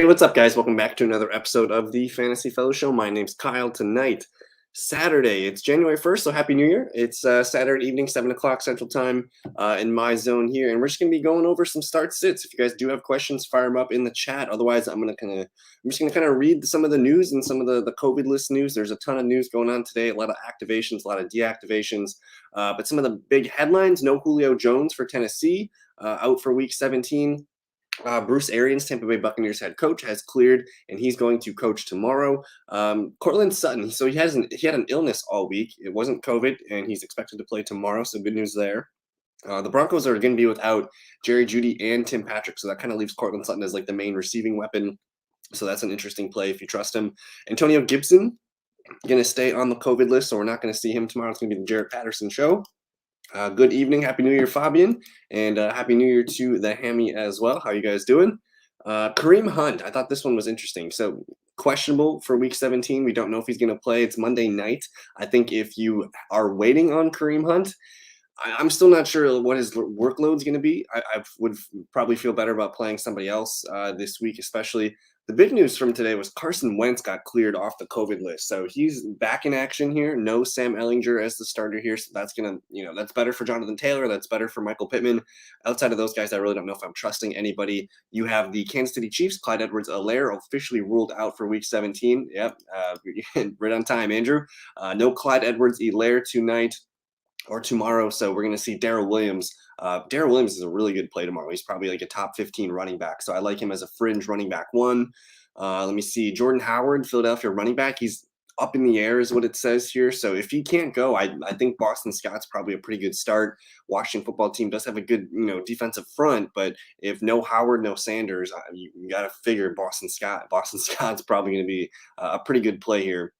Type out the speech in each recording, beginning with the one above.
Hey, what's up, guys? Welcome back to another episode of the Fantasy Fellowshow. My name's Kyle. Tonight, Saturday, it's January 1st, so Happy New Year. It's Saturday evening, 7 o'clock Central Time in my zone here, and we're just going to be going over some start sits. If you guys do have questions, fire them up in the chat. Otherwise, I'm just going to kind of read some of the news and some of the COVID list news. There's a ton of news going on today, a lot of activations, a lot of deactivations, but some of the big headlines: no Julio Jones for Tennessee, out for Week 17. Bruce Arians, Tampa Bay Buccaneers head coach, has cleared, and he's going to coach tomorrow. Cortland Sutton, so he had an illness all week. It wasn't COVID, and he's expected to play tomorrow. So good news there. The Broncos are going to be without Jerry Jeudy and Tim Patrick, so that kind of leaves Cortland Sutton as like the main receiving weapon. So that's an interesting play if you trust him. Antonio Gibson going to stay on the COVID list, so we're not going to see him tomorrow. It's going to be the Jarrett Patterson show. Good evening. Happy New Year, Fabian. And Happy New Year to the Hammy as well. How you guys doing? Kareem Hunt. I thought this one was interesting. So questionable for Week 17. We don't know if he's going to play. It's Monday night. I think if you are waiting on Kareem Hunt, I'm still not sure what his workload is going to be. I would probably feel better about playing somebody else this week, especially. The big news from today was Carson Wentz got cleared off the COVID list. So he's back in action here. No Sam Ehlinger as the starter here. So that's going to, that's better for Jonathan Taylor. That's better for Michael Pittman. Outside of those guys, I really don't know if I'm trusting anybody. You have the Kansas City Chiefs. Clyde Edwards-Helaire officially ruled out for Week 17. Yep, right on time, Andrew. No Clyde Edwards-Helaire tonight or tomorrow. So we're going to see Daryl Williams. Daryl Williams is a really good play tomorrow. He's probably like a top 15 running back. So I like him as a fringe running back one. Let me see. Jordan Howard, Philadelphia running back. He's up in the air is what it says here. So if he can't go, I think Boston Scott's probably a pretty good start. Washington football team does have a good, defensive front, but if no Howard, no Sanders, you got to figure Boston Scott's probably going to be a pretty good play here.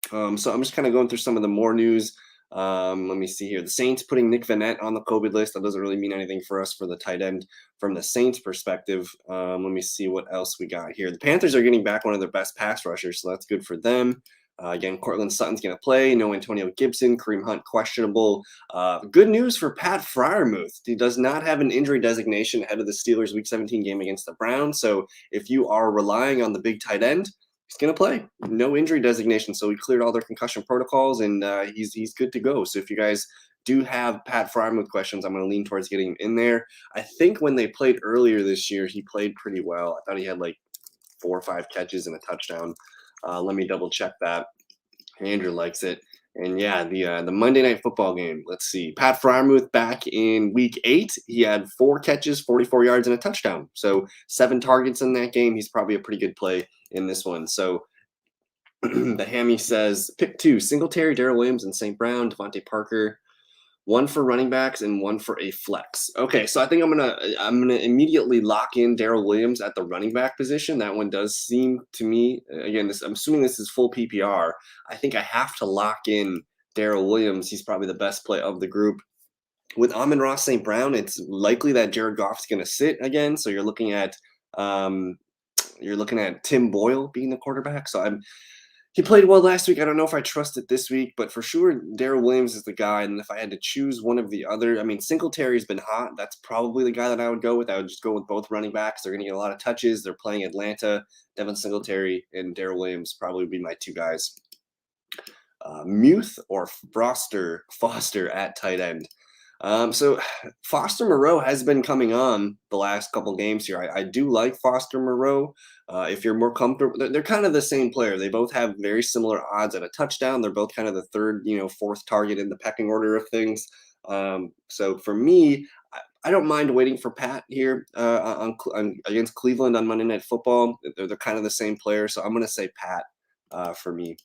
So I'm just kind of going through some of the more news. Let me see here. The Saints putting Nick Vannett on the COVID list. That doesn't really mean anything for us for the tight end from the Saints perspective. Let me see what else we got here. The Panthers are getting back one of their best pass rushers, so that's good for them. Again, Cortland Sutton's going to play. No Antonio Gibson. Kareem Hunt questionable. Good news for Pat Freiermuth. He does not have an injury designation ahead of the Steelers' Week 17 game against the Browns. So if you are relying on the big tight end, he's going to play. No injury designation. So we cleared all their concussion protocols, and he's good to go. So if you guys do have Pat Freiermuth questions, I'm going to lean towards getting him in there. I think when they played earlier this year, he played pretty well. I thought he had like 4 or 5 catches and a touchdown. Let me double check that. Andrew likes it. And yeah, the Monday Night Football game. Let's see. Pat Freiermuth back in Week 8. He had 4 catches, 44 yards, and a touchdown. So 7 targets in that game. He's probably a pretty good play in this one. So the Hammy says pick 2: Singletary, Daryl Williams, and St. Brown, Devonte Parker. 1 for running backs and 1 for a flex. Okay, so I think I'm gonna immediately lock in Daryl Williams at the running back position. That one does seem to me, again, I'm assuming this is full PPR. I think I have to lock in Daryl Williams. He's probably the best play of the group. With Amon-Ra St. Brown, it's likely that Jared Goff's going to sit again. So you're looking at Tim Boyle being the quarterback. So he played well last week. I don't know if I trust it this week, but for sure, Daryl Williams is the guy. And if I had to choose one of the other, Singletary's been hot. That's probably the guy that I would go with. I would just go with both running backs. They're going to get a lot of touches. They're playing Atlanta. Devin Singletary and Daryl Williams probably would be my 2 guys. Muth or Foster at tight end. So Foster Moreau has been coming on the last couple games here. I do like Foster Moreau. If you're more comfortable, they're kind of the same player. They both have very similar odds at a touchdown. They're both kind of the 3rd, 4th target in the pecking order of things. So for me, I don't mind waiting for Pat here against Cleveland on Monday Night Football. They're kind of the same player. So I'm going to say Pat for me.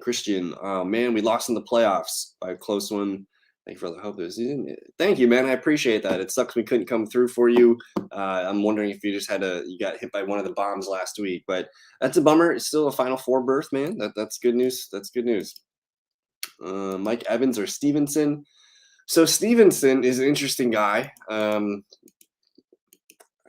Christian, man, we lost in the playoffs by a close one. Thank you for the hope this season. Thank you, man. I appreciate that. It sucks we couldn't come through for you. I'm wondering if you just you got hit by one of the bombs last week, but that's a bummer. It's still a Final Four berth, man. That's good news. That's good news. Mike Evans or Stevenson. So Stevenson is an interesting guy.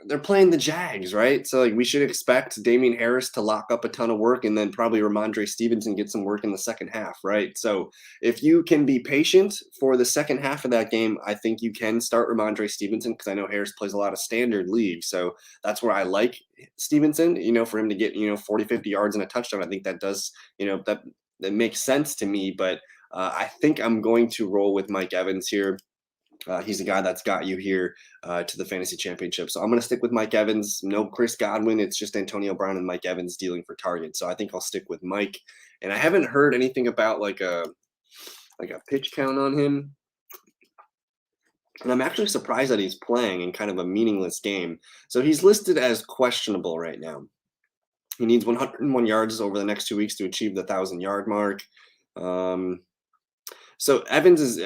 they're playing the Jags, right? So like we should expect Damian Harris to lock up a ton of work, and then probably Ramondre Stevenson get some work in the second half, right? So if you can be patient for the second half of that game, I think you can start Ramondre Stevenson, because I know Harris plays a lot of standard league. So that's where I like Stevenson, for him to get, 40, 50 yards and a touchdown. I think that does, that makes sense to me. But I think I'm going to roll with Mike Evans here. He's the guy that's got you here to the fantasy championship. So I'm going to stick with Mike Evans. No Chris Godwin. It's just Antonio Brown and Mike Evans dealing for targets. So I think I'll stick with Mike. And I haven't heard anything about like a pitch count on him. And I'm actually surprised that he's playing in kind of a meaningless game. So he's listed as questionable right now. He needs 101 yards over the next 2 weeks to achieve the 1,000-yard mark. So Evans is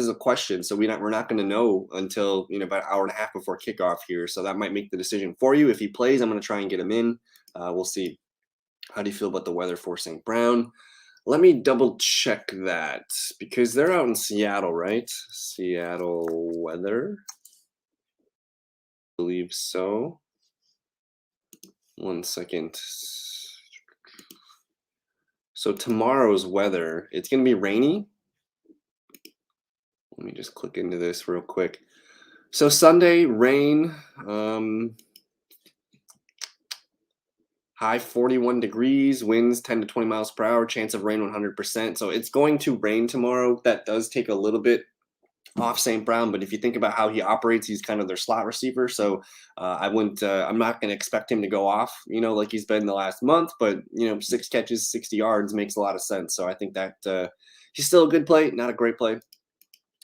a question. So we're not going to know until about an hour and a half before kickoff here. So that might make the decision for you. If he plays, I'm going to try and get him in. We'll see. How do you feel about the weather for St. Brown? Let me double check that, because they're out in Seattle, right? Seattle weather. I believe so. 1 second. So tomorrow's weather, it's going to be rainy. Let me just click into this real quick. So Sunday, rain, high 41 degrees, winds 10 to 20 miles per hour, chance of rain 100%. So it's going to rain tomorrow. That does take a little bit off St. Brown, but if you think about how he operates, he's kind of their slot receiver. So I'm not going to expect him to go off, like he's been the last month, but 6 catches, 60 yards makes a lot of sense. So I think that he's still a good play, not a great play.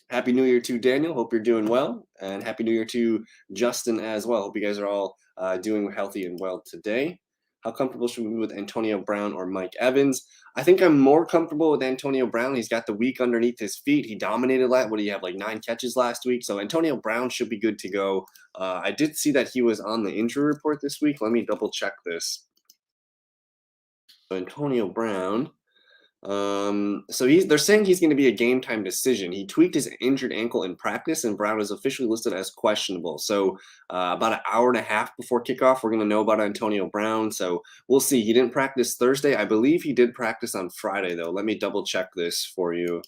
Happy New Year to Daniel. Hope you're doing well. And Happy New Year to Justin as well. Hope you guys are all doing healthy and well today. How comfortable should we be with Antonio Brown or Mike Evans? I think I'm more comfortable with Antonio Brown. He's got the week underneath his feet. He dominated what do you have, like 9 catches last week? So Antonio Brown should be good to go. I did see that he was on the injury report this week. Let me double check this. So Antonio Brown. So they're saying he's going to be a game time decision. He tweaked his injured ankle in practice, and Brown is officially listed as questionable. So about an hour and a half before kickoff, we're going to know about Antonio Brown. So we'll see. He didn't practice Thursday. I believe he did practice on Friday, though. Let me double check this for you.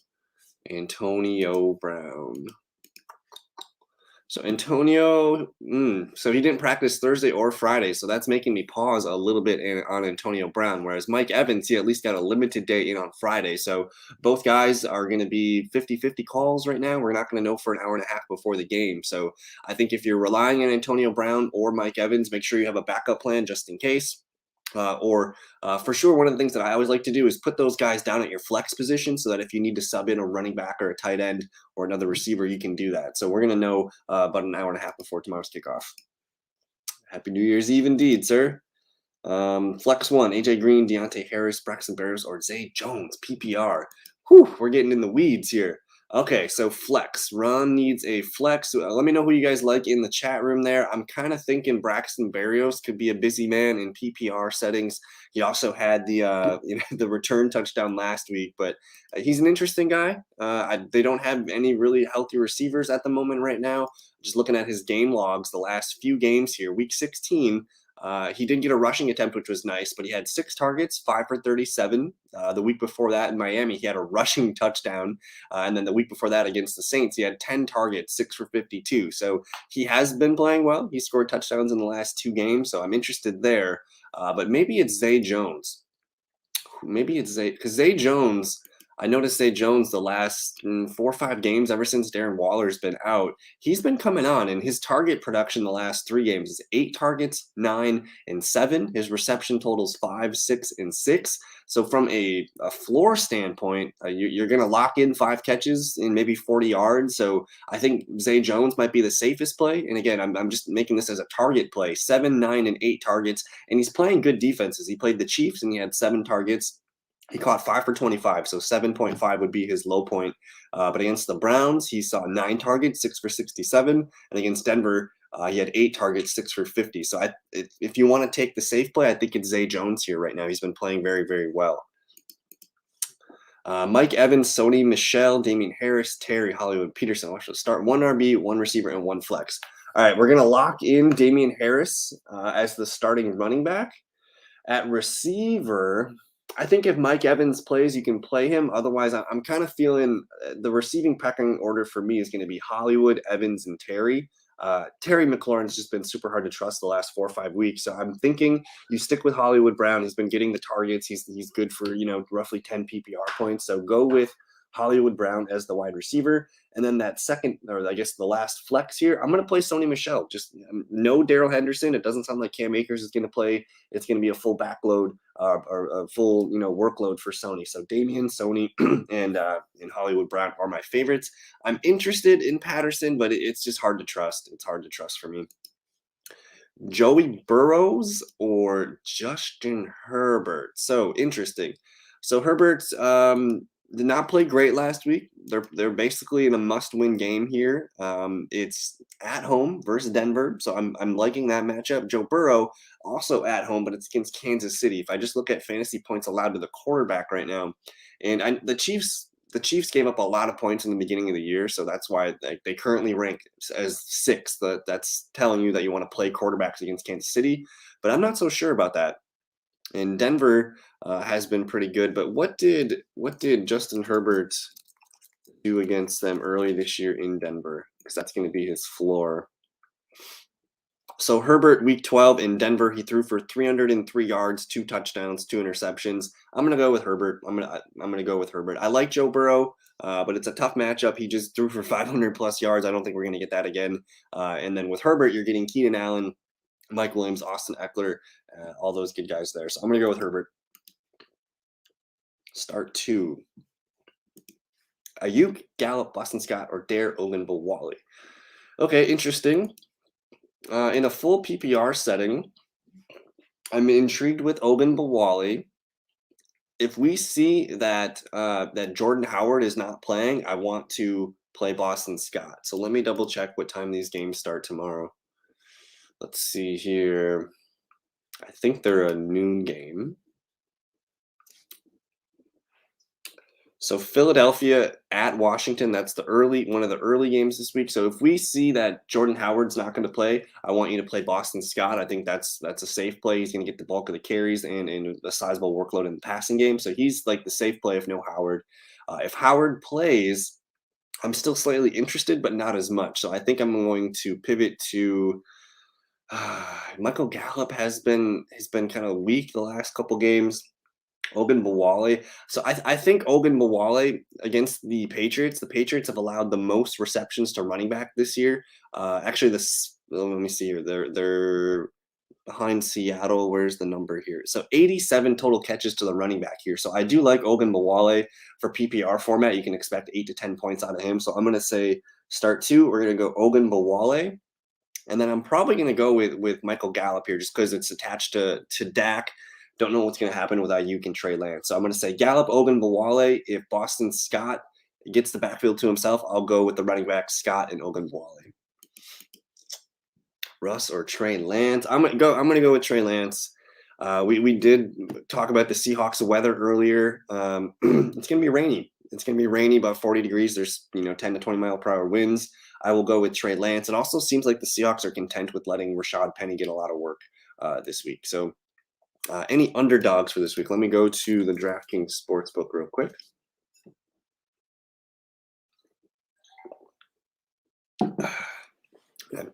Antonio Brown. So Antonio, so he didn't practice Thursday or Friday, so that's making me pause a little bit on Antonio Brown, whereas Mike Evans, he at least got a limited day in on Friday. So both guys are going to be 50-50 calls right now. We're not going to know for an hour and a half before the game. So I think if you're relying on Antonio Brown or Mike Evans, make sure you have a backup plan just in case. For sure, one of the things that I always like to do is put those guys down at your flex position so that if you need to sub in a running back or a tight end or another receiver, you can do that. So we're going to know about an hour and a half before tomorrow's kickoff. Happy New Year's Eve indeed, sir. Flex 1, AJ Green, Deontay Harris, Braxton Burrows, or Zay Jones, PPR. Whew, we're getting in the weeds here. Okay, so flex. Ron needs a flex. Let me know who you guys like in the chat room there. I'm kind of thinking Braxton Berrios could be a busy man in PPR settings. He also had the the return touchdown last week, but he's an interesting guy. They don't have any really healthy receivers at the moment right now. Just looking at his game logs, the last few games here, week 16, he did get a rushing attempt, which was nice, but he had 6 targets, 5 for 37. The week before that in Miami, he had a rushing touchdown. And then the week before that against the Saints, he had 10 targets, 6 for 52. So he has been playing well. He scored touchdowns in the last 2 games, so I'm interested there. But maybe it's Zay Jones. Maybe it's Zay, because Zay Jones, I noticed Zay Jones the last 4 or 5 games ever since Darren Waller's been out. He's been coming on, and his target production the last 3 games is 8 targets, 9, and 7. His reception totals 5, 6, and 6. So from a floor standpoint, you're going to lock in 5 catches and maybe 40 yards. So I think Zay Jones might be the safest play. And again, I'm just making this as a target play. 7, 9, and 8 targets, and he's playing good defenses. He played the Chiefs, and he had 7 targets. He caught 5 for 25, so 7.5 would be his low point. But against the Browns, he saw 9 targets, 6 for 67. And against Denver, he had 8 targets, 6 for 50. So if you want to take the safe play, I think it's Zay Jones here right now. He's been playing very, very well. Mike Evans, Sony Michel, Damian Harris, Terry, Hollywood, Peterson. I'll actually start 1 RB, 1 receiver, and 1 flex. All right, we're going to lock in Damian Harris as the starting running back. At receiver, I think if Mike Evans plays, you can play him. Otherwise, I'm kind of feeling the receiving pecking order for me is going to be Hollywood, Evans, and Terry. Terry McLaurin's just been super hard to trust the last 4 or 5 weeks. So I'm thinking you stick with Hollywood Brown. He's been getting the targets. He's good for, roughly 10 PPR points. So go with Hollywood Brown as the wide receiver. And then that second, or I guess the last flex here, I'm going to play Sony Michel. Just no Daryl Henderson. It doesn't sound like Cam Akers is going to play. It's going to be a full backload or a full, workload for Sony. So Damian, Sony, and Hollywood Brown are my favorites. I'm interested in Patterson, but it's just hard to trust. It's hard to trust for me. Joey Burrows or Justin Herbert. So interesting. So Herbert did not play great last week. They're basically in a must-win game here. It's at home versus Denver, so I'm liking that matchup. Joe Burrow also at home, but it's against Kansas City. If I just look at fantasy points allowed to the quarterback right now, and the Chiefs gave up a lot of points in the beginning of the year, so that's why they currently rank as 6th. That's telling you that you want to play quarterbacks against Kansas City, but I'm not so sure about that. And Denver has been pretty good, but what did Justin Herbert do against them early this year in Denver? Because that's going to be his floor. So Herbert, week 12 in Denver, he threw for 303 yards, 2 touchdowns, 2 interceptions. I'm gonna go with Herbert. I'm gonna go with Herbert. I like Joe Burrow, but it's a tough matchup. He just threw for 500 plus yards. I don't think we're gonna get that again. And then with Herbert, you're getting Keenan Allen, Mike Williams, Austin Eckler, all those good guys there. So I'm going to go with Herbert. Start 2. Ayuk, Gallup, Boston Scott, or Dare Ogunbowale. Okay, interesting. In a full PPR setting, I'm intrigued with Ogunbowale. If we see that that Jordan Howard is not playing, I want to play Boston Scott. So let me double check what time these games start tomorrow. Let's see here. I think they're a noon game. So Philadelphia at Washington, that's one of the early games this week. So if we see that Jordan Howard's not going to play, I want you to play Boston Scott. I think that's a safe play. He's going to get the bulk of the carries and a sizable workload in the passing game. So he's like the safe play if no Howard. If Howard plays, I'm still slightly interested, but not as much. So I think I'm going to pivot to Michael Gallup has been kind of weak the last couple games. Ogunbowale. So I think Ogunbowale against the Patriots have allowed the most receptions to running back this year. Actually, let me see here. They're behind Seattle. Where's the number here? So 87 total catches to the running back here. So I do like Ogunbowale for PPR format. You can expect 8 to 10 points out of him. So I'm going to say start 2. We're going to go Ogunbowale. And then I'm probably going to go with Michael Gallup here just because it's attached to Dak. Don't know what's going to happen with Ayuk and Trey Lance. So I'm going to say Gallup, Ogunbowale. If Boston Scott gets the backfield to himself, I'll go with the running back Scott and Ogunbowale. Russ or Trey Lance? I'm going to go with Trey Lance. We did talk about the Seahawks weather earlier. It's going to be rainy. It's going to be rainy, about 40 degrees. There's 10 to 20 mile per hour winds. I will go with Trey Lance. It also seems like the Seahawks are content with letting Rashad Penny get a lot of work this week. So any underdogs for this week? Let me go to the DraftKings Sportsbook real quick. I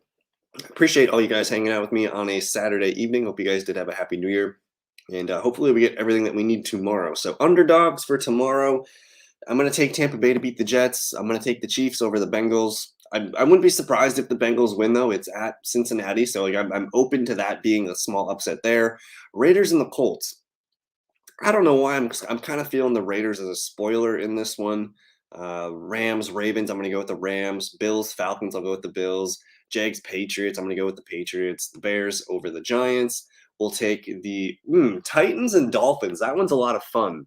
appreciate all you guys hanging out with me on a Saturday evening. Hope you guys did have a happy New Year. And hopefully we get everything that we need tomorrow. So underdogs for tomorrow. I'm going to take Tampa Bay to beat the Jets. I'm going to take the Chiefs over the Bengals. I wouldn't be surprised if the Bengals win, though. It's at Cincinnati, so I'm open to that being a small upset there. Raiders and the Colts. I don't know why. I'm kind of feeling the Raiders as a spoiler in this one. Rams, Ravens, I'm going to go with the Rams. Bills, Falcons, I'll go with the Bills. Jags, Patriots, I'm going to go with the Patriots. The Bears over the Giants. We'll take the Titans and Dolphins. That one's a lot of fun.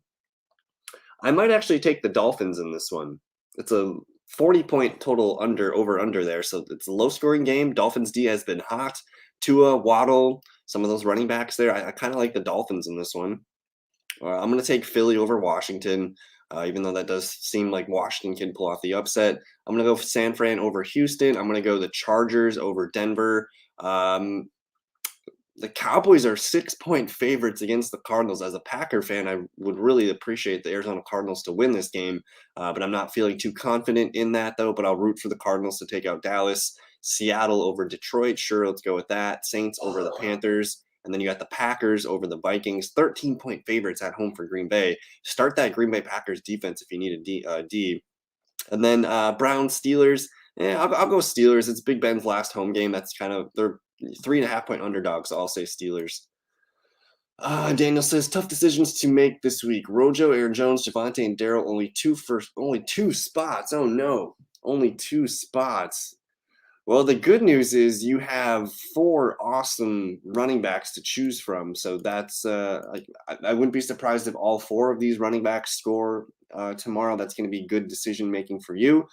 I might actually take the Dolphins in this one. It's a 40-point total over under there. So it's a low-scoring game. Dolphins D has been hot. Tua, Waddle, some of those running backs there. I kind of like the Dolphins in this one. I'm going to take Philly over Washington, even though that does seem like Washington can pull off the upset. I'm going to go San Fran over Houston. I'm going to go the Chargers over Denver. The Cowboys are 6-point favorites against the Cardinals. As a Packer fan, I would really appreciate the Arizona Cardinals to win this game, but I'm not feeling too confident in that, though. But I'll root for the Cardinals to take out Dallas. Seattle over Detroit. Sure, let's go with that. Saints over the Panthers. And then you got the Packers over the Vikings. 13-point favorites at home for Green Bay. Start that Green Bay Packers defense if you need a D. And then Browns Steelers. I'll go Steelers. It's Big Ben's last home game. That's kind of they're 3.5-point underdogs. So I'll say Steelers. Daniel says tough decisions to make this week. Rojo, Aaron Jones, Devonte, and Daryl only two spots. Oh no, only 2 spots. Well, the good news is you have 4 awesome running backs to choose from. So that's I wouldn't be surprised if all 4 of these running backs score tomorrow. That's going to be good decision making for you.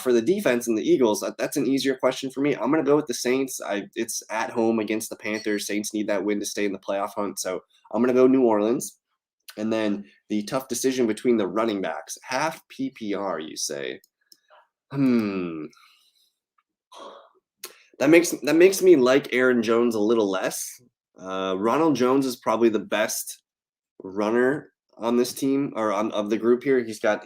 For the defense and the Eagles, that's an easier question for me. I'm going to go with the Saints. It's at home against the Panthers. Saints need that win to stay in the playoff hunt. So I'm going to go New Orleans. And then the tough decision between the running backs. Half PPR, you say. That makes me like Aaron Jones a little less. Ronald Jones is probably the best runner on this team or of the group here. He's got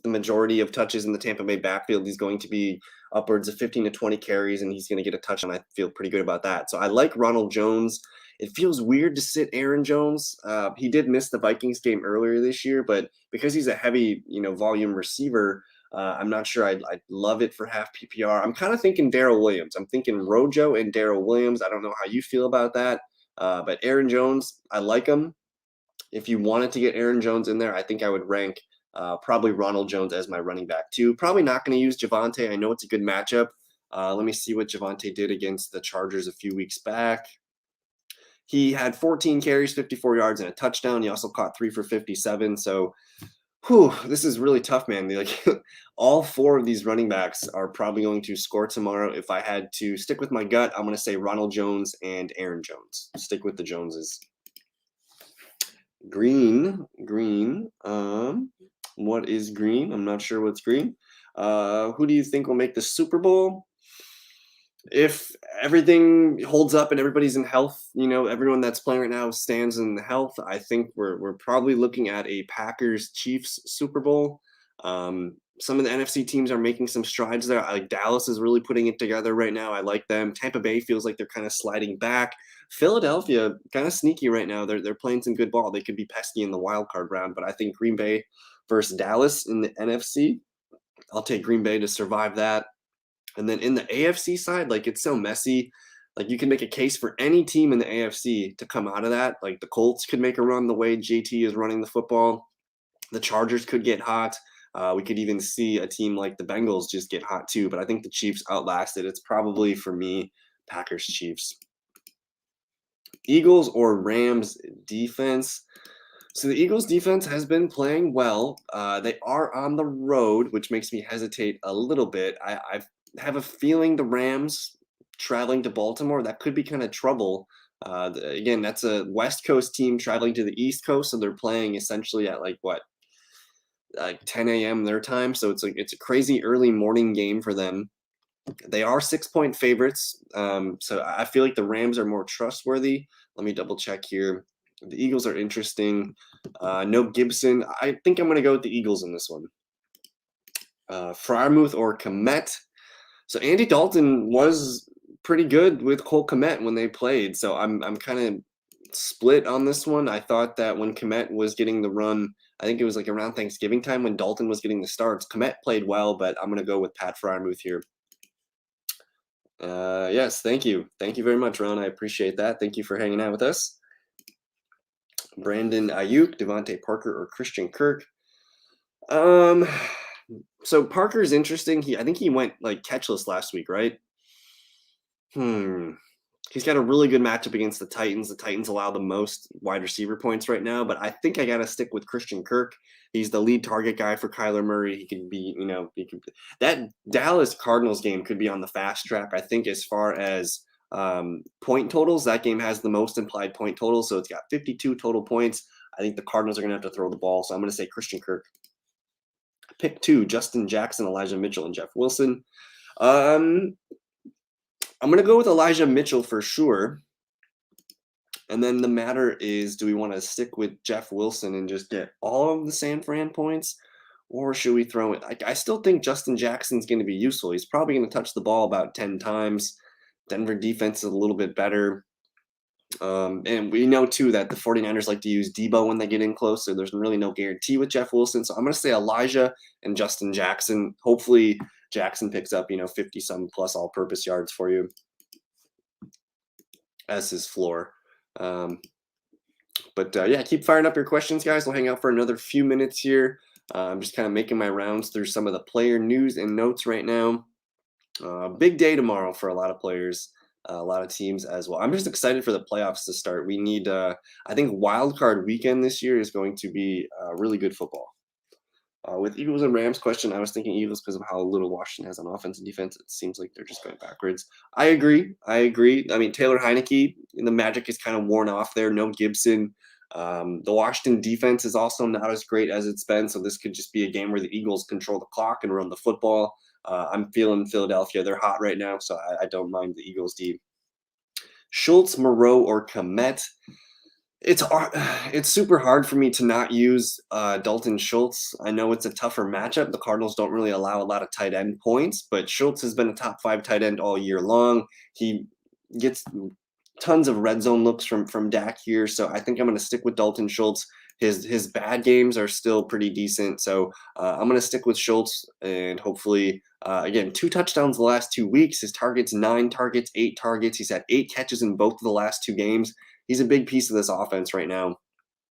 the majority of touches in the Tampa Bay backfield. He's going to be upwards of 15 to 20 carries, and he's going to get a touchdown. I feel pretty good about that. So I like Ronald Jones. It feels weird to sit Aaron Jones. He did miss the Vikings game earlier this year, but because he's a heavy, volume receiver, I'm not sure I'd love it for half PPR. I'm kind of thinking Daryl Williams. I'm thinking Rojo and Daryl Williams. I don't know how you feel about that, but Aaron Jones, I like him. If you wanted to get Aaron Jones in there, I think I would rank probably Ronald Jones as my running back too. Probably not going to use Devonte. I know it's a good matchup. Let me see what Devonte did against the Chargers a few weeks back. He had 14 carries, 54 yards, and a touchdown. He also caught 3 for 57. So, this is really tough, man. Like all 4 of these running backs are probably going to score tomorrow. If I had to stick with my gut, I'm going to say Ronald Jones and Aaron Jones. Stick with the Joneses. Green. What is green? I'm not sure what's green. Who do you think will make the Super Bowl? If everything holds up and everybody's in health, everyone that's playing right now stands in health, I think we're probably looking at a Packers-Chiefs Super Bowl. Some of the NFC teams are making some strides there. Like Dallas is really putting it together right now. I like them. Tampa Bay feels like they're kind of sliding back. Philadelphia, kind of sneaky right now. They're playing some good ball. They could be pesky in the wild card round, but I think Green Bay versus Dallas in the NFC, I'll take Green Bay to survive that. And then in the AFC side, like it's so messy. Like you can make a case for any team in the AFC to come out of that. Like the Colts could make a run the way JT is running the football. The Chargers could get hot. We could even see a team like the Bengals just get hot too. But I think the Chiefs outlasted. It's probably for me, Packers Chiefs. Eagles or Rams defense. So the Eagles defense has been playing well. They are on the road, which makes me hesitate a little bit. I have a feeling the Rams traveling to Baltimore, that could be kind of trouble. Again, that's a West Coast team traveling to the East Coast, so they're playing essentially at like 10 a.m. their time. So it's a crazy early morning game for them. They are 6-point favorites, so I feel like the Rams are more trustworthy. Let me double check here. The Eagles are interesting. No Gibson. I think I'm going to go with the Eagles in this one. Freiermuth or Kmet. So Andy Dalton was pretty good with Cole Kmet when they played. So I'm kind of split on this one. I thought that when Kmet was getting the run, I think it was like around Thanksgiving time when Dalton was getting the starts, Kmet played well, but I'm going to go with Pat Freiermuth here. Yes, thank you. Thank you very much, Ron. I appreciate that. Thank you for hanging out with us. Brandon Ayuk, Devonte Parker, or Christian Kirk. So Parker is interesting. I think he went like catchless last week, right? He's got a really good matchup against the Titans. The Titans allow the most wide receiver points right now, but I think I got to stick with Christian Kirk. He's the lead target guy for Kyler Murray. He can be, that Dallas Cardinals game could be on the fast track. I think as far as point totals, that game has the most implied point totals. So it's got 52 total points. I think the Cardinals are going to have to throw the ball, so I'm going to say Christian Kirk. Pick 2, Justin Jackson, Elijah Mitchell, and Jeff Wilson. I'm going to go with Elijah Mitchell for sure. And then the matter is, do we want to stick with Jeff Wilson and just get all of the San Fran points? Or should we throw it? I still think Justin Jackson's going to be useful. He's probably going to touch the ball about 10 times. Denver defense is a little bit better. And we know, too, that the 49ers like to use Debo when they get in close, so there's really no guarantee with Jeff Wilson. So I'm going to say Elijah and Justin Jackson. Hopefully Jackson picks up, 50-some plus all-purpose yards for you as his floor. Yeah, keep firing up your questions, guys. We'll hang out for another few minutes here. I'm just kind of making my rounds through some of the player news and notes right now. Big day tomorrow for a lot of players, a lot of teams as well. I'm just excited for the playoffs to start. We need, I think wild card weekend this year is going to be really good football. With Eagles and Rams question, I was thinking Eagles because of how little Washington has on offense and defense. It seems like they're just going backwards. I agree. I mean, Taylor Heineke, the magic is kind of worn off there. No Gibson. The Washington defense is also not as great as it's been, so this could just be a game where the Eagles control the clock and run the football. I'm feeling Philadelphia. They're hot right now, so I don't mind the Eagles D. Schultz, Moreau, or Kmet. It's super hard for me to not use Dalton Schultz. I know it's a tougher matchup. The Cardinals don't really allow a lot of tight end points, but Schultz has been a top 5 tight end all year long. He gets tons of red zone looks from Dak here, so I think I'm going to stick with Dalton Schultz. His bad games are still pretty decent, so I'm going to stick with Schultz, and hopefully, again, 2 touchdowns the last 2 weeks. His targets, 9 targets, 8 targets. He's had 8 catches in both of the last 2 games. He's a big piece of this offense right now,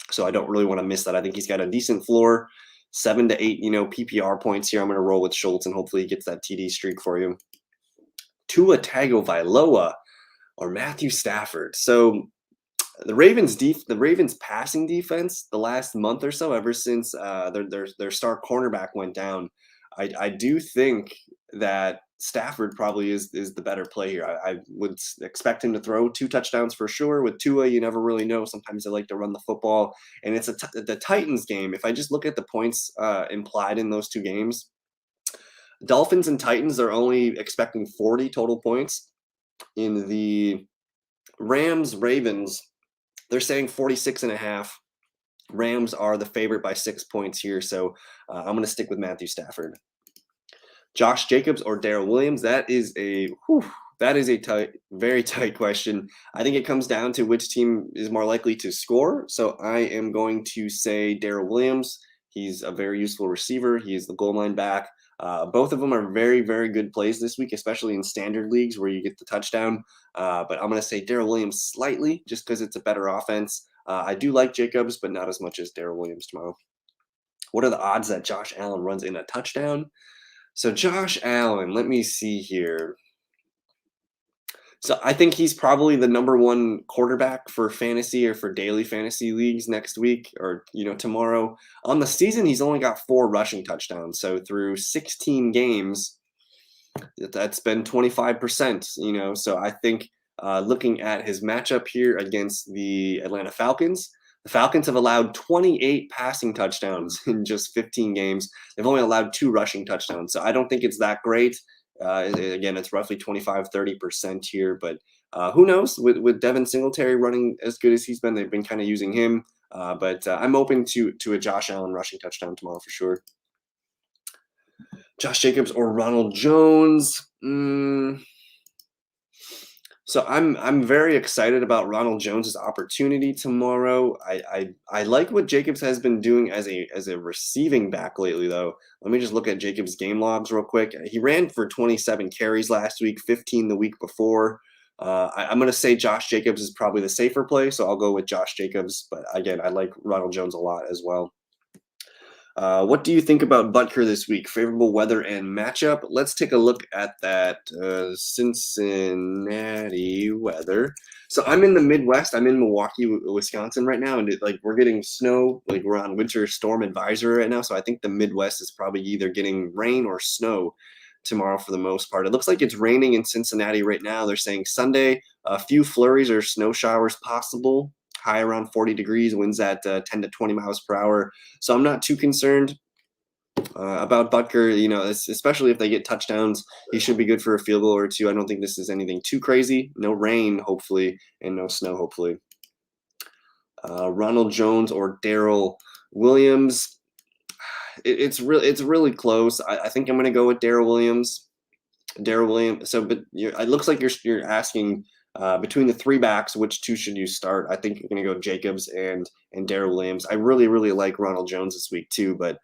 so I don't really want to miss that. I think he's got a decent floor, 7 to 8, PPR points here. I'm going to roll with Schultz, and hopefully he gets that TD streak for you. Tua Tagovailoa or Matthew Stafford. So the Ravens passing defense the last month or so, ever since their star cornerback went down, I do think that Stafford probably is the better play here. I would expect him to throw 2 touchdowns for sure. With Tua, you never really know. Sometimes they like to run the football, and it's the Titans game. If I just look at the points implied in those 2 games, Dolphins and Titans are only expecting 40 total points. In the Rams-Ravens, they're saying 46.5. Rams are the favorite by 6 points here, so I'm going to stick with Matthew Stafford. Josh Jacobs or Daryl Williams? That is a very tight question. I think it comes down to which team is more likely to score. So I am going to say Daryl Williams. He's a very useful receiver. He is the goal line back. Both of them are very, very good plays this week, especially in standard leagues where you get the touchdown. But I'm going to say Daryl Williams slightly just because it's a better offense. I do like Jacobs, but not as much as Daryl Williams tomorrow. What are the odds that Josh Allen runs in a touchdown? So Josh Allen, let me see here. So I think he's probably the number 1 quarterback for fantasy or for daily fantasy leagues next week or, tomorrow. On the season, he's only got 4 rushing touchdowns. So through 16 games, that's been 25%, So I think looking at his matchup here against the Atlanta Falcons, the Falcons have allowed 28 passing touchdowns in just 15 games. They've only allowed 2 rushing touchdowns. So I don't think it's that great. Again, it's roughly 25-30% here, but who knows? With Devin Singletary running as good as he's been, they've been kind of using him. But I'm open to a Josh Allen rushing touchdown tomorrow for sure. Josh Jacobs or Ronald Jones? So I'm very excited about Ronald Jones's opportunity tomorrow. I like what Jacobs has been doing as a receiving back lately, though. Let me just look at Jacobs' game logs real quick. He ran for 27 carries last week, 15 the week before. I'm going to say Josh Jacobs is probably the safer play, so I'll go with Josh Jacobs. But again, I like Ronald Jones a lot as well. What do you think about Butker this week? Favorable weather and matchup. Let's take a look at that Cincinnati weather. So I'm in the Midwest. I'm in Milwaukee, Wisconsin right now, and we're getting snow. We're on winter storm advisory right now. So I think the Midwest is probably either getting rain or snow tomorrow for the most part. It looks like it's raining in Cincinnati right now. They're saying Sunday, a few flurries or snow showers possible. high around 40 degrees, winds at 10 to 20 miles per hour. So I'm not too concerned about Butker. You know, especially if they get touchdowns, he should be good for a field goal or two. I don't think this is anything too crazy. No rain, hopefully, and no snow, hopefully. Ronald Jones or Daryl Williams. It's really close. I think I'm going to go with Daryl Williams. So, but it looks like you're asking between the three backs, which two should you start? I think you're going to go Jacobs and Daryl Williams. I really like Ronald Jones this week too, but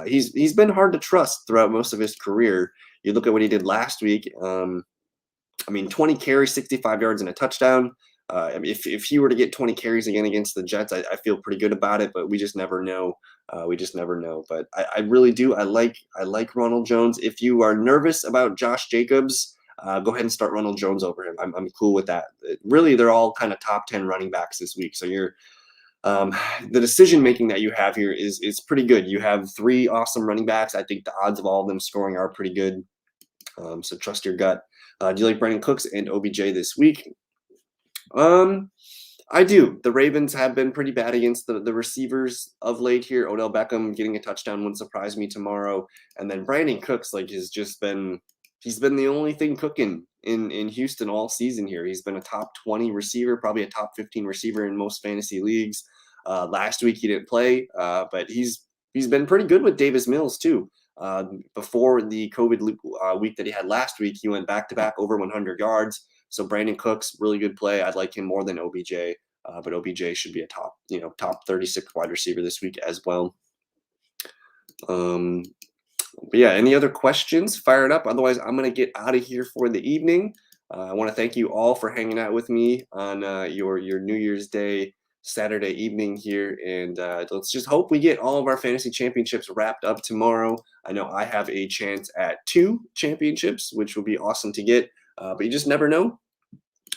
he's been hard to trust throughout most of his career. You look at what he did last week. I mean, 20 carries, 65 yards, and a touchdown. If he were to get 20 carries again against the Jets, I feel pretty good about it, but we just never know. We just never know. But I really do. I like Ronald Jones. If you are nervous about Josh Jacobs, go ahead and start Ronald Jones over him. I'm cool with that. Really, they're all kind of top 10 running backs this week. So you're the decision making that you have here is pretty good. You have three awesome running backs. I think the odds of all of them scoring are pretty good. So trust your gut. Do you like Brandon Cooks and OBJ this week? I do. The Ravens have been pretty bad against the receivers of late here. Odell Beckham getting a touchdown wouldn't surprise me tomorrow. And then Brandon Cooks, he's been the only thing cooking in Houston all season here. He's been a top 20 receiver, probably a top 15 receiver in most fantasy leagues. Last week he didn't play, but he's been pretty good with Davis Mills too. Before the COVID week that he had last week, he went back-to-back over 100 yards. So Brandon Cooks, really good play. I'd like him more than OBJ, but OBJ should be a top 36 wide receiver this week as well. But yeah, any other questions? Fire it up. Otherwise, I'm going to get out of here for the evening. I want to thank you all for hanging out with me on your New Year's Day Saturday evening here, and let's just hope we get all of our fantasy championships wrapped up tomorrow. I know I have a chance at 2 championships, which will be awesome to get, but you just never know.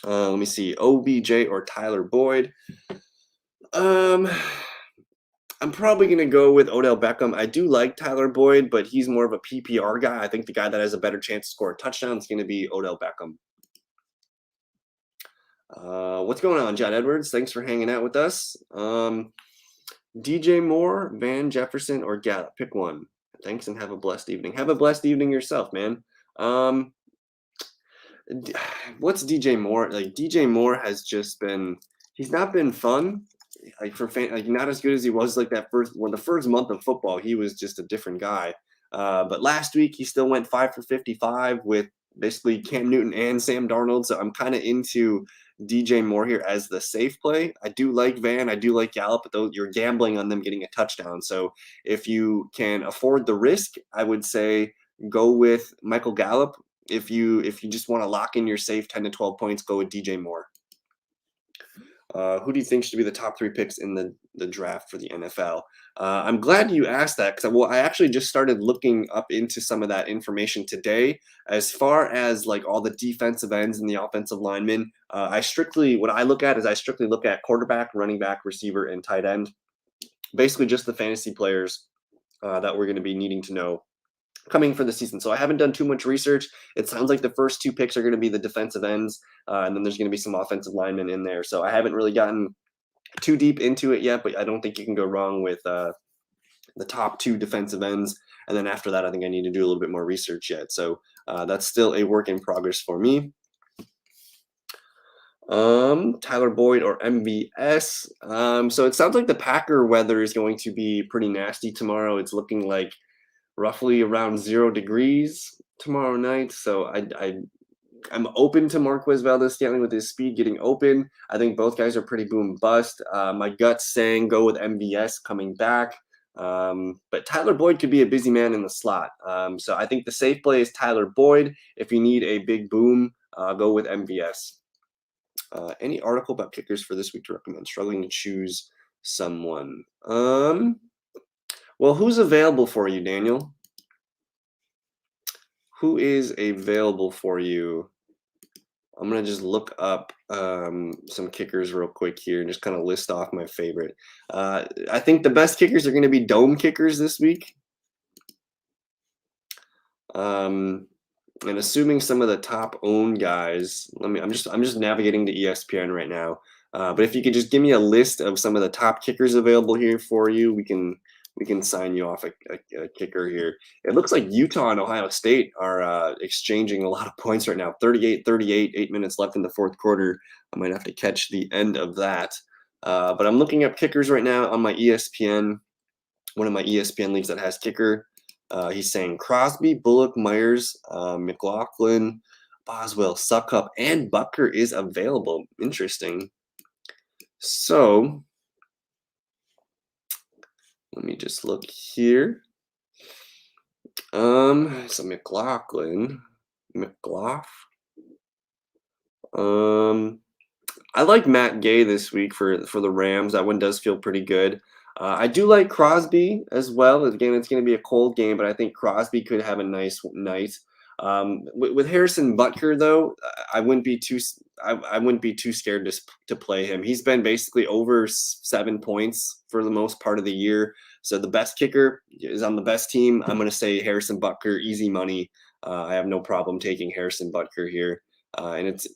Let me see, OBJ or Tyler Boyd. I'm probably going to go with Odell Beckham. I do like Tyler Boyd, but he's more of a PPR guy. I think the guy that has a better chance to score a touchdown is going to be Odell Beckham. What's going on, John Edwards? Thanks for hanging out with us. DJ Moore, Van Jefferson, or Gallup? Pick one. Thanks and have a blessed evening. Have a blessed evening yourself, man. What's DJ Moore? DJ Moore has just been, he's not been fun. Not as good as he was the first month of football. He was just a different guy. But last week he still went 5 for 55 with basically Cam Newton and Sam Darnold. So I'm kind of into DJ Moore here as the safe play. I do like Van, I do like Gallup, but you're gambling on them getting a touchdown. So if you can afford the risk, I would say go with Michael Gallup. If you just want to lock in your safe 10 to 12 points, go with DJ Moore. Who do you think should be the top 3 picks in the draft for the NFL? I'm glad you asked that because I actually just started looking up into some of that information today. As far as all the defensive ends and the offensive linemen, I strictly look at quarterback, running back, receiver, and tight end. Basically, just the fantasy players that we're going to be needing to know coming for the season. So I haven't done too much research. It sounds like the first 2 picks are going to be the defensive ends, and then there's going to be some offensive linemen in there. So I haven't really gotten too deep into it yet, but I don't think you can go wrong with the top 2 defensive ends. And then after that, I think I need to do a little bit more research yet. So that's still a work in progress for me. Tyler Boyd or MVS. So it sounds like the Packer weather is going to be pretty nasty tomorrow. It's looking like roughly around 0 degrees tomorrow night. So I'm open to Marquez Valdes-Scantling with his speed getting open. I think both guys are pretty boom bust. My gut's saying go with MVS coming back. But Tyler Boyd could be a busy man in the slot. So I think the safe play is Tyler Boyd. If you need a big boom, go with MVS. Any article about kickers for this week to recommend? Struggling to choose someone. Well, who's available for you, Daniel? Who is available for you? I'm going to just look up some kickers real quick here and just kind of list off my favorite. I think the best kickers are going to be dome kickers this week. And assuming some of the top owned guys, I'm just navigating to ESPN right now. But if you could just give me a list of some of the top kickers available here for you, we can sign you off a kicker here. It looks like Utah and Ohio State are exchanging a lot of points right now. 38-38, 8 minutes left in the fourth quarter. I might have to catch the end of that. But I'm looking up kickers right now on my ESPN, one of my ESPN leagues that has kicker. He's saying Crosby, Bullock, Myers, McLaughlin, Boswell, Suckup, and Butker is available. Interesting. So let me just look here. So McLaughlin. I like Matt Gay this week for the Rams. That one does feel pretty good. I do like Crosby as well. Again, it's going to be a cold game, but I think Crosby could have a nice night. With Harrison Butker though, I wouldn't be too scared to play him. He's been basically over 7 points for the most part of the year. So the best kicker is on the best team. I'm going to say Harrison Butker, easy money. I have no problem taking Harrison Butker here, and it's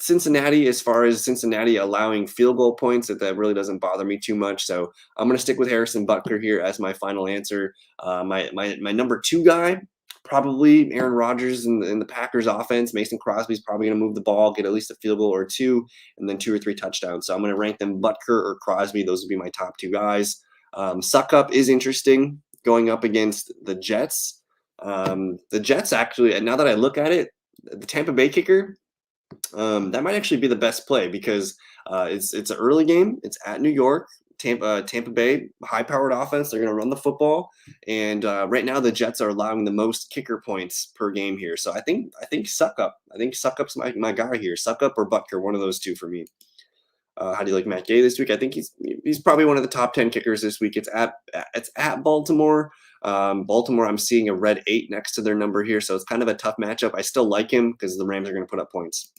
Cincinnati. As far as Cincinnati allowing field goal points, that really doesn't bother me too much. So I'm going to stick with Harrison Butker here as my final answer. My number 2 guy, probably Aaron Rodgers in the Packers offense. Mason Crosby's probably going to move the ball, get at least a field goal or 2, and then 2 or 3 touchdowns. So I'm going to rank them Butker or Crosby. Those would be my top 2 guys. Suckup is interesting going up against the Jets. The Jets actually, and now that I look at it, the Tampa Bay kicker, that might actually be the best play because it's an early game. It's at New York. Tampa Bay, high-powered offense. They're going to run the football, and right now the Jets are allowing the most kicker points per game here. So I think Suckup. I think Suckup's my guy here. Suckup or Butker, one of those 2 for me. How do you like Matt Gay this week? I think he's probably one of the top 10 kickers this week. It's at Baltimore. Baltimore, I'm seeing a red 8 next to their number here, so it's kind of a tough matchup. I still like him because the Rams are going to put up points.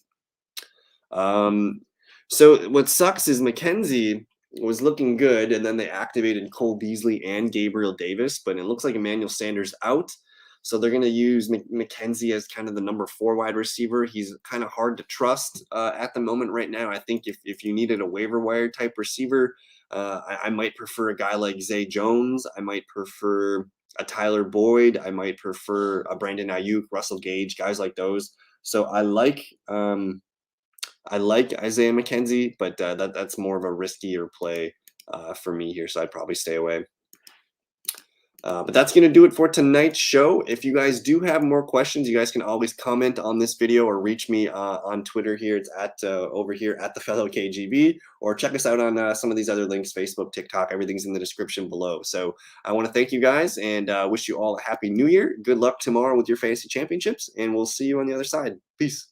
So what sucks is McKenzie was looking good, and then they activated Cole Beasley and Gabriel Davis, but it looks like Emmanuel Sanders out. So they're going to use McKenzie as kind of the number 4 wide receiver. He's kind of hard to trust at the moment right now. I think if you needed a waiver wire type receiver, I might prefer a guy like Zay Jones. I might prefer a Tyler Boyd. I might prefer a Brandon Ayuk, Russell Gage, guys like those. So I like Isaiah McKenzie, but that's more of a riskier play for me here, so I'd probably stay away. But that's going to do it for tonight's show. If you guys do have more questions, you guys can always comment on this video or reach me on Twitter here. It's at over here at theFellowKGB, or check us out on some of these other links, Facebook, TikTok. Everything's in the description below. So I want to thank you guys and wish you all a happy new year. Good luck tomorrow with your fantasy championships, and we'll see you on the other side. Peace.